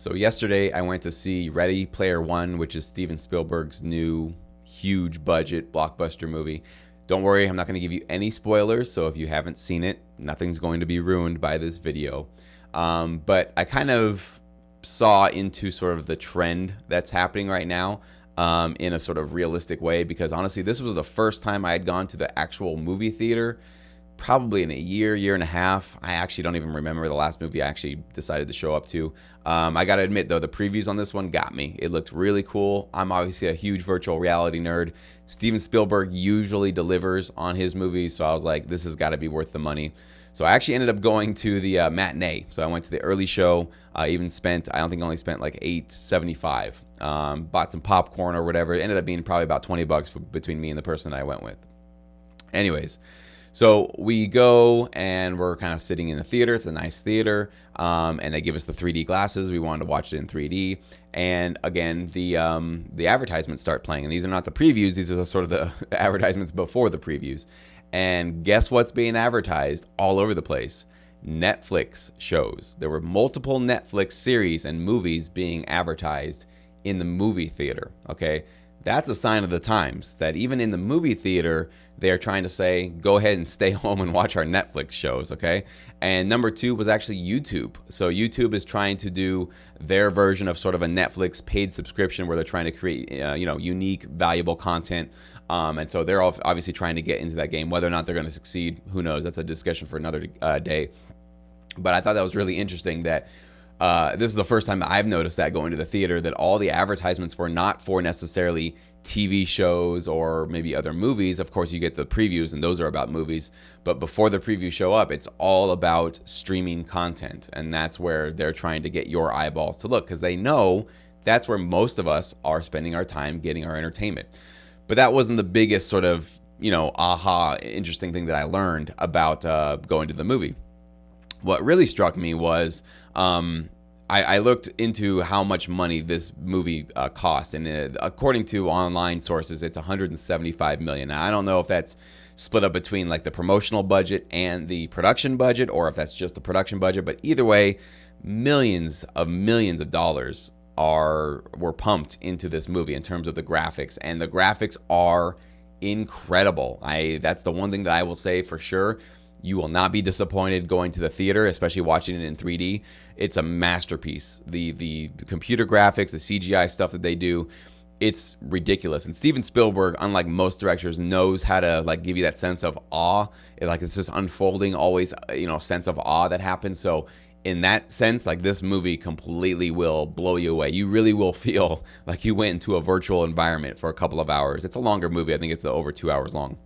So yesterday I went to see Ready Player One, which is Steven Spielberg's new huge budget blockbuster movie. Don't worry, I'm not going to give you any spoilers, so if you haven't seen it, nothing's going to be ruined by this video. But I kind of saw into sort of the trend that's happening right now in a sort of realistic way, because honestly, this was the first time I had gone to the actual movie theater probably in a year and a half. I actually don't even remember the last movie I actually decided to show up to. I gotta admit though, the previews on this one got me. It looked really cool. I'm obviously a huge virtual reality nerd. Steven Spielberg usually delivers on his movies, so I was like, this has got to be worth the money. So I actually ended up going to the matinee. So I went to the early show. I don't think I only spent like $8.75. Bought some popcorn or whatever. It ended up being probably about $20 between me and the person that I went with. Anyways, so we go and we're kind of sitting in a theater. It's a nice theater, and they give us the 3D glasses. We wanted to watch it in 3D. And again, the advertisements start playing. And these are not the previews. These are sort of the advertisements before the previews. And guess what's being advertised all over the place? Netflix shows. There were multiple Netflix series and movies being advertised in the movie theater. Okay, that's a sign of the times, that even in the movie theater, they're trying to say, go ahead and stay home and watch our Netflix shows, okay? And number two was actually YouTube. So YouTube is trying to do their version of sort of a Netflix paid subscription where they're trying to create, unique, valuable content. And so they're obviously trying to get into that game. Whether or not they're going to succeed, who knows? That's a discussion for another day. But I thought that was really interesting that this is the first time that I've noticed that going to the theater, that all the advertisements were not for necessarily TV shows or maybe other movies. Of course, you get the previews and those are about movies. But before the previews show up, it's all about streaming content. And that's where they're trying to get your eyeballs to look, because they know that's where most of us are spending our time getting our entertainment. But that wasn't the biggest sort of, interesting thing that I learned about going to the movie. What really struck me was I looked into how much money this movie cost, and according to online sources, it's $175 million. Now, I don't know if that's split up between like the promotional budget and the production budget, or if that's just the production budget. But either way, millions of dollars were pumped into this movie in terms of the graphics, and the graphics are incredible. That's the one thing that I will say for sure. You will not be disappointed going to the theater, especially watching it in 3D. It's a masterpiece. The computer graphics, the CGI stuff that they do, it's ridiculous. And Steven Spielberg, unlike most directors, knows how to like give you that sense of awe. It's just unfolding, always, sense of awe that happens. So in that sense, like, this movie completely will blow you away. You really will feel like you went into a virtual environment for a couple of hours. It's a longer movie. I think it's over 2 hours long,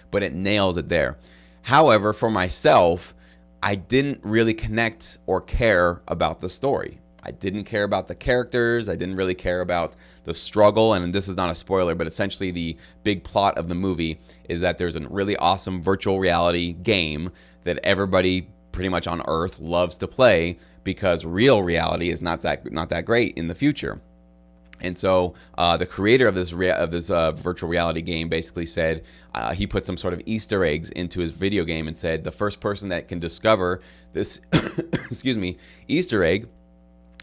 but it nails it there. However, for myself, I didn't really connect or care about the story. I didn't care about the characters. I didn't really care about the struggle. And this is not a spoiler, but essentially the big plot of the movie is that there's a really awesome virtual reality game that everybody pretty much on Earth loves to play, because real reality is not that great in the future. And so the creator of this virtual reality game basically said he put some sort of Easter eggs into his video game and said the first person that can discover this Easter egg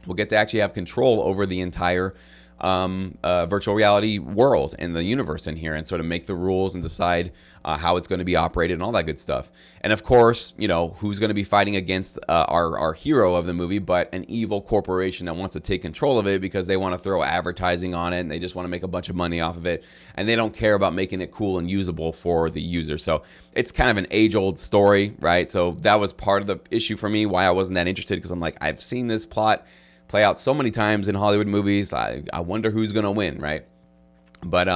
will get to actually have control over the entire virtual reality world and the universe in here, and sort of make the rules and decide how it's going to be operated and all that good stuff. And of course, who's going to be fighting against our hero of the movie but an evil corporation that wants to take control of it, because they want to throw advertising on it and they just want to make a bunch of money off of it, and they don't care about making it cool and usable for the user. So it's kind of an age-old story, right? So that was part of the issue for me, why I wasn't that interested, because I'm like, I've seen this plot play out so many times in Hollywood movies. I wonder who's gonna win, right? But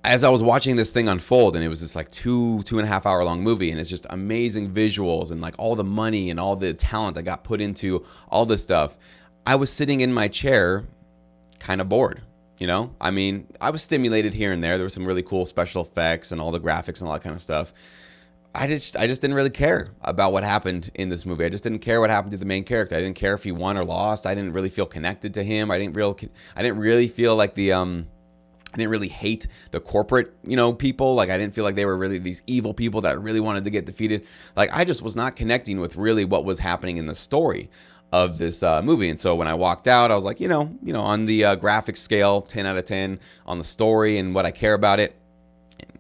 as I was watching this thing unfold, and it was this like two and a half hour long movie, and it's just amazing visuals and like all the money and all the talent that got put into all this stuff, I was sitting in my chair kind of bored. I mean, I was stimulated here and there. There were some really cool special effects and all the graphics and all that kind of stuff. I just didn't really care about what happened in this movie. I just didn't care what happened to the main character. I didn't care if he won or lost. I didn't really feel connected to him. I didn't really feel like I didn't really hate the corporate, people. Like, I didn't feel like they were really these evil people that really wanted to get defeated. Like, I just was not connecting with really what was happening in the story. of this movie. And so when I walked out, I was like, on the graphic scale, 10 out of 10, on the story and what I care about it,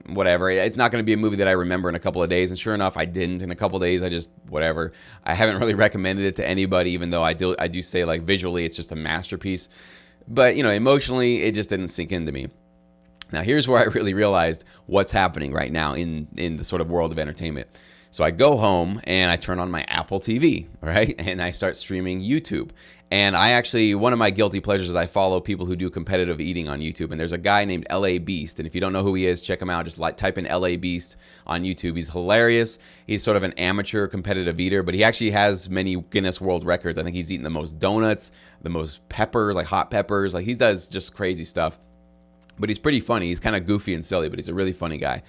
whatever. It's not going to be a movie that I remember in a couple of days. And sure enough, I didn't. In a couple of days, I just, whatever. I haven't really recommended it to anybody, even though I do say, like, visually, it's just a masterpiece. But, emotionally, it just didn't sink into me. Now, here's where I really realized what's happening right now in the sort of world of entertainment. So I go home and I turn on my Apple TV, right? And I start streaming YouTube. And one of my guilty pleasures is I follow people who do competitive eating on YouTube. And there's a guy named LA Beast. And if you don't know who he is, check him out. Just type in LA Beast on YouTube. He's hilarious. He's sort of an amateur competitive eater, but he actually has many Guinness World Records. I think he's eaten the most donuts, the most peppers, like hot peppers. Like, he does just crazy stuff. But he's pretty funny. He's kind of goofy and silly, but he's a really funny guy.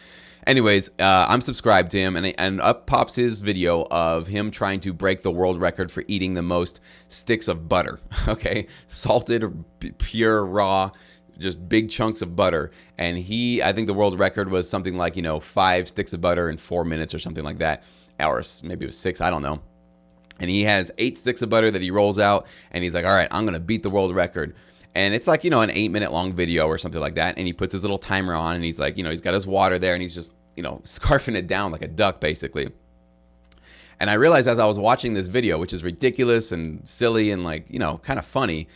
Anyways, I'm subscribed to him, and up pops his video of him trying to break the world record for eating the most sticks of butter, okay? Salted, pure, raw, just big chunks of butter. And I think the world record was something like, 5 sticks of butter in 4 minutes or something like that. Or maybe it was 6, I don't know. And he has 8 sticks of butter that he rolls out, and he's like, all right, I'm going to beat the world record. And it's like, an 8-minute long video or something like that. And he puts his little timer on, and he's like, he's got his water there, and he's just, scarfing it down like a duck, basically. And I realized as I was watching this video, which is ridiculous and silly and like, kind of funny,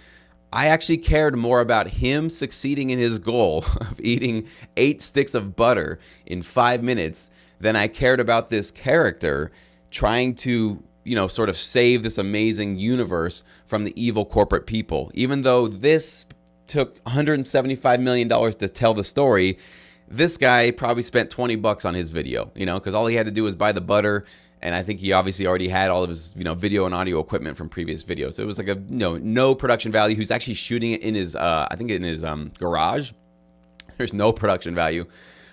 I actually cared more about him succeeding in his goal of eating 8 sticks of butter in 5 minutes than I cared about this character trying to sort of save this amazing universe from the evil corporate people. Even though this took $175 million to tell the story, this guy probably spent $20 on his video, because all he had to do was buy the butter. And I think he obviously already had all of his, video and audio equipment from previous videos. So it was like no production value. Who's actually shooting it in his, garage. There's no production value,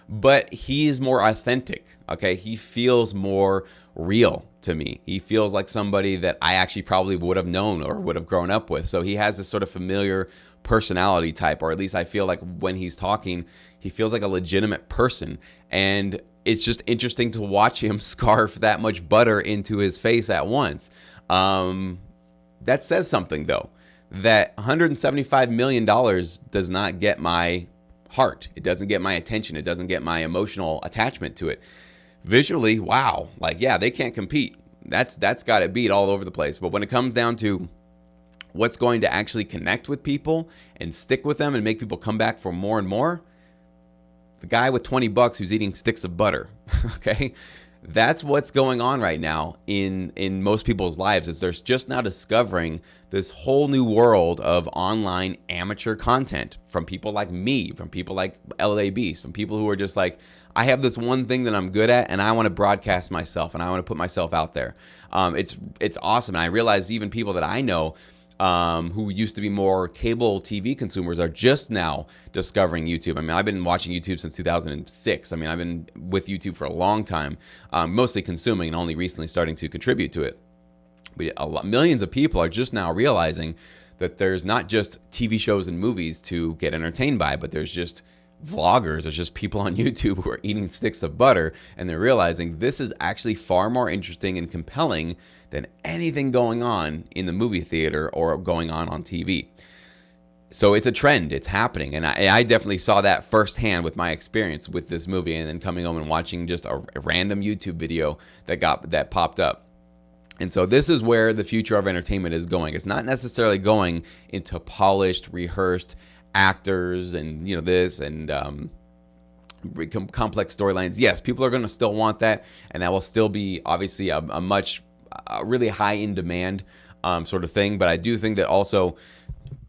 but he is more authentic. Okay. He feels more real to me. He feels like somebody that I actually probably would have known or would have grown up with. So he has this sort of familiar personality type, or at least I feel like when he's talking, he feels like a legitimate person. And it's just interesting to watch him scarf that much butter into his face at once. That says something, though. That $175 million does not get my heart. It doesn't get my attention. It doesn't get my emotional attachment to it. Visually, wow. Like, yeah, they can't compete. That's got it beat all over the place. But when it comes down to what's going to actually connect with people and stick with them and make people come back for more and more, the guy with $20 who's eating sticks of butter, okay? That's what's going on right now in most people's lives, is they're just now discovering this whole new world of online amateur content from people like me, from people like LA Beast, from people who are just like, I have this one thing that I'm good at, and I want to broadcast myself, and I want to put myself out there. It's awesome. And I realize even people that I know who used to be more cable TV consumers are just now discovering YouTube. I mean, I've been watching YouTube since 2006. I mean, I've been with YouTube for a long time, mostly consuming and only recently starting to contribute to it. But millions of people are just now realizing that there's not just TV shows and movies to get entertained by, but there's just vloggers, there's just people on YouTube who are eating sticks of butter, and they're realizing this is actually far more interesting and compelling than anything going on in the movie theater or going on TV. So it's a trend, it's happening, and I definitely saw that firsthand with my experience with this movie, and then coming home and watching just a random YouTube video that popped up. And so this is where the future of entertainment is going. It's not necessarily going into polished, rehearsed actors and this and complex storylines. Yes, people are going to still want that, and that will still be obviously a really high in demand sort of thing. But I do think that also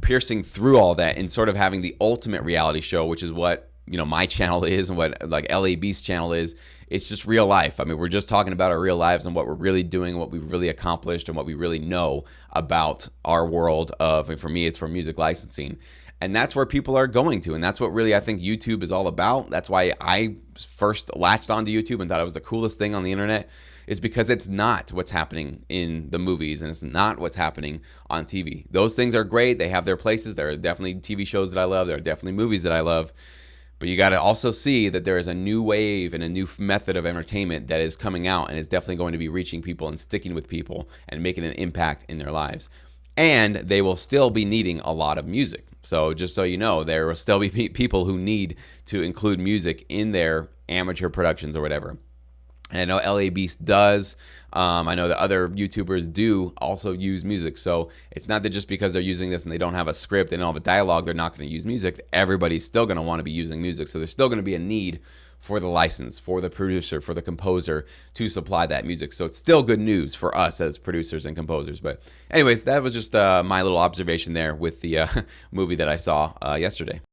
piercing through all that and sort of having the ultimate reality show, which is what my channel is and what like LA Beast channel is. It's just real life. I mean, we're just talking about our real lives and what we're really doing, what we've really accomplished, and what we really know about our world of, and for me, it's for music licensing. And that's where people are going to. And that's what really I think YouTube is all about. That's why I first latched onto YouTube and thought it was the coolest thing on the internet, is because it's not what's happening in the movies and it's not what's happening on TV. Those things are great. They have their places. There are definitely TV shows that I love. There are definitely movies that I love. But you got to also see that there is a new wave and a new method of entertainment that is coming out and is definitely going to be reaching people and sticking with people and making an impact in their lives. And they will still be needing a lot of music. So just so you know, there will still be people who need to include music in their amateur productions or whatever. And I know LA Beast does. I know that other YouTubers do also use music. So it's not that just because they're using this and they don't have a script and don't have a dialogue, they're not going to use music. Everybody's still going to want to be using music. So there's still going to be a need for the license, for the producer, for the composer to supply that music. So it's still good news for us as producers and composers. But anyways, that was just my little observation there with the movie that I saw yesterday.